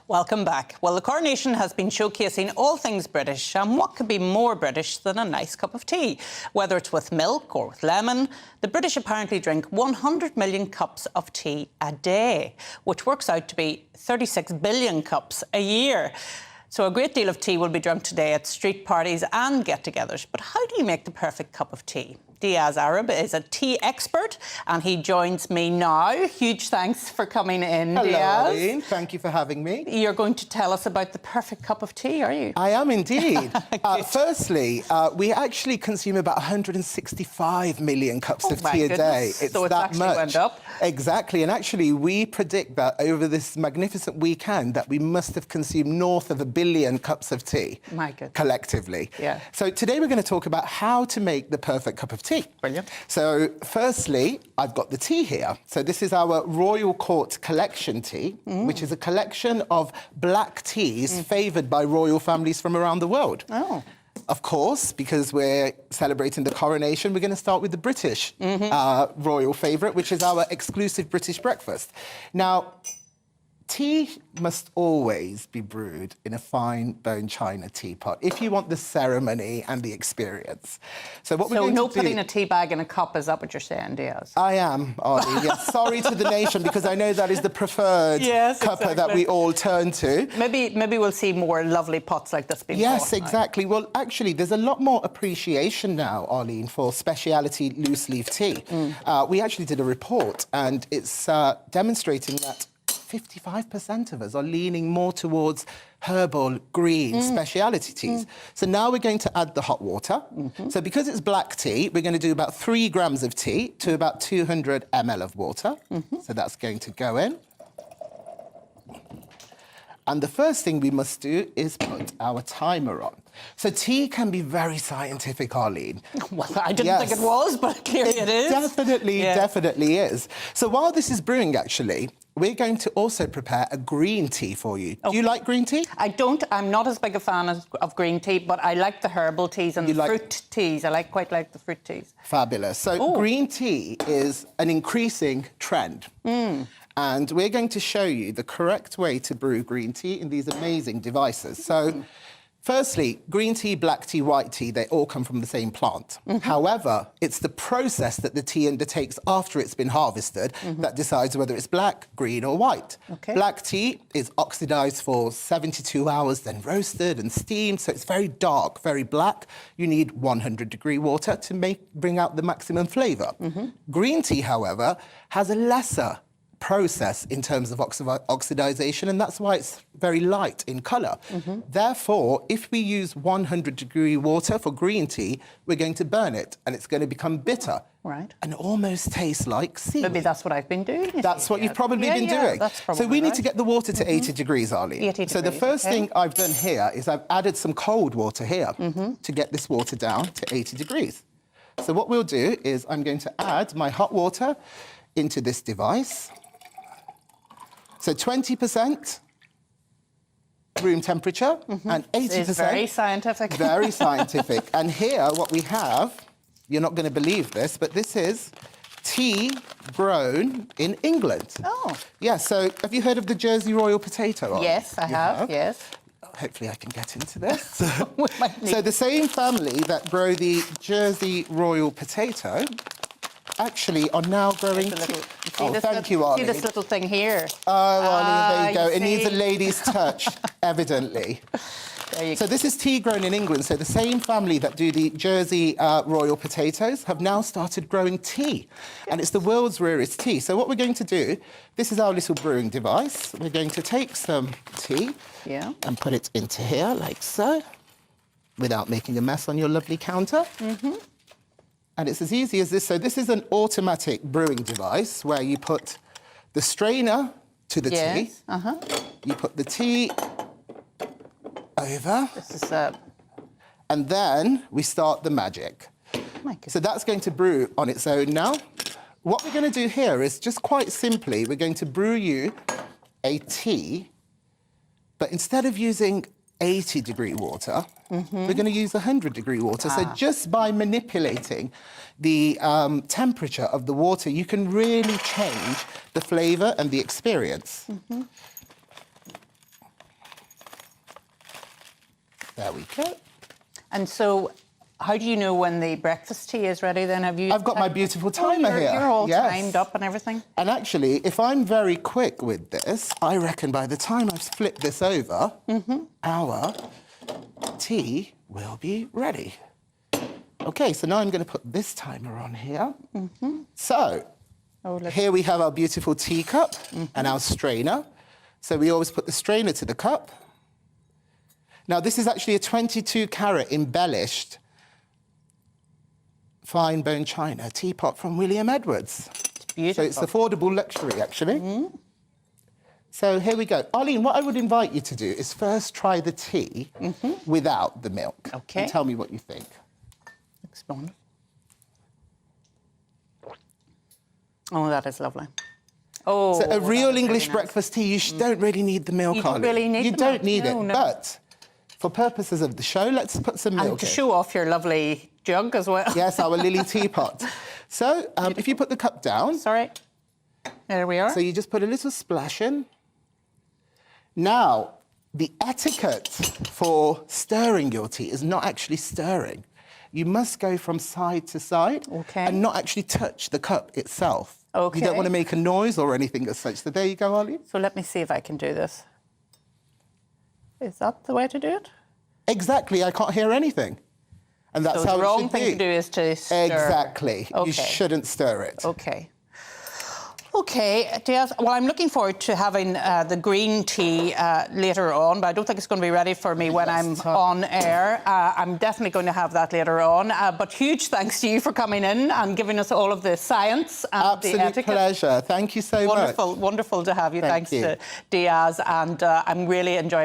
Welcome back. Well, the Coronation has been showcasing all things British, and what could be more British than a nice cup of tea? Whether it's with milk or with lemon, the British apparently drink 100 million cups of tea a day, which works out to be 36 billion cups a year. So a great deal of tea will be drunk today at street parties and get-togethers. But how do you make the perfect cup of tea? Diaz Ayub is a tea expert and he joins me now. Huge thanks for coming in, Hello, Diaz. Arlene. Thank you for having me. You're going to tell us about the perfect cup of tea, are you? I am indeed. Firstly, we actually consume about 165 million cups of tea a day. It's so that actually much. Went up. Exactly. And actually, we predict that over this magnificent weekend that we must have consumed north of 1 billion cups of tea. My goodness. Collectively. Yeah. So today we're going to talk about how to make the perfect cup of tea. Brilliant. So firstly, I've got the tea here. So this is our Royal Court Collection tea, which is a collection of black teas favoured by royal families from around the world. Oh. Of course, because we're celebrating the coronation, we're going to start with the British royal favourite, which is our exclusive British breakfast. Now, tea must always be brewed in a fine bone china teapot if you want the ceremony and the experience. So what we're going to do... putting a tea bag in a cup, is that what you're saying, Diaz? I am, Arlie, yes. Sorry to the nation, because I know that is the preferred cuppa that we all turn to. Maybe we'll see more lovely pots like this being Yes, exactly. Now. Well, actually, there's a lot more appreciation now, Arlene, for speciality loose-leaf tea. We actually did a report, and it's demonstrating that 55% of us are leaning more towards herbal, green, speciality teas. So now we're going to add the hot water. So because it's black tea, we're going to do about 3 grams of tea to about 200 ml of water. So that's going to go in. And the first thing we must do is put our timer on. So tea can be very scientific, Arlene. Well, I didn't think it was, but clearly it is. Definitely is. So while this is brewing, actually, we're going to also prepare a green tea for you. Do you like green tea? I don't. I'm not as big a fan of green tea, but I like the herbal teas and the fruit teas. I quite like the fruit teas. Fabulous. So green tea is an increasing trend. And we're going to show you the correct way to brew green tea in these amazing devices. So, firstly, green tea, black tea, white tea, they all come from the same plant. However, it's the process that the tea undertakes after it's been harvested that decides whether it's black, green or white. Black tea is oxidized for 72 hours, then roasted and steamed, so it's very dark, very black. You need 100-degree water to bring out the maximum flavour. Green tea, however, has a lesser process in terms of oxidization, and that's why it's very light in colour. Therefore, if we use 100-degree water for green tea, we're going to burn it, and it's going to become bitter. Right. And almost taste like seaweed. Maybe that's what I've been doing. That's what you've probably been doing. That's probably so we need to get the water to 80 degrees, Arlene. 80 degrees, so the first thing I've done here is I've added some cold water here to get this water down to 80 degrees. So what we'll do is I'm going to add my hot water into this device. So 20% room temperature and 80%... It's very scientific. Very scientific. And here, what we have, you're not going to believe this, but this is tea grown in England. Oh. Yeah, so have you heard of the Jersey Royal potato? Yes, I have, yes. Hopefully I can get into this. So the same family that grow the Jersey Royal potato actually are now growing tea. Thank you, Arlene. See this little thing here? Oh, Arlene, there you go. It needs a lady's touch, evidently. So this is tea grown in England. So the same family that do the Jersey Royal potatoes have now started growing tea. And it's the world's rarest tea. So what we're going to do, this is our little brewing device. We're going to take some tea and put it into here, like so, without making a mess on your lovely counter. And it's as easy as this. So this is an automatic brewing device where you put the strainer to the tea. You put the tea over. This is and then we start the magic. So that's going to brew on its own now. What we're going to do here is just quite simply, we're going to brew you a tea, but instead of using 80-degree water, we're going to use 100-degree water. So just by manipulating the temperature of the water, you can really change the flavour and the experience. There we go. And so, how do you know when the breakfast tea is ready then? Have you? I've got my beautiful timer here. You're all Yes. timed up and everything? And actually, if I'm very quick with this, I reckon by the time I've flipped this over, our tea will be ready. OK, so now I'm going to put this timer on here. So, here we have our beautiful teacup and our strainer. So we always put the strainer to the cup. Now, this is actually a 22-carat embellished fine bone china teapot from William Edwards. It's beautiful. So it's affordable luxury, actually. So here we go. Arlene, what I would invite you to do is first try the tea without the milk. OK. And tell me what you think. Explain. Oh, that is lovely. Oh, So a real really English nice. breakfast tea, you don't really need the milk, You don't Arlene. really need You the don't milk. need No, it. no. But for purposes of the show, let's put some milk And to in. show off your lovely jug as well. Yes, our lily teapot. So if you put the cup down, Sorry. There we are. so you just put a little splash in. Now, the etiquette for stirring your tea is not actually stirring. You must go from side to side and not actually touch the cup itself. You don't want to make a noise or anything as such. So there you go, Arlene. So let me see if I can do this. Is that the way to do it? Exactly, I can't hear anything. And that's So how the it wrong should thing be. to do is to stir. Exactly. You shouldn't stir it. OK. OK, Diaz, well, I'm looking forward to having the green tea later on, but I don't think it's going to be ready for me when I'm on air. I'm definitely going to have that later on. But huge thanks to you for coming in and giving us all of the science and the etiquette. Absolute pleasure. Thank you so much. Wonderful, wonderful to have you. Thank Thanks you. to Diaz, and I'm really enjoying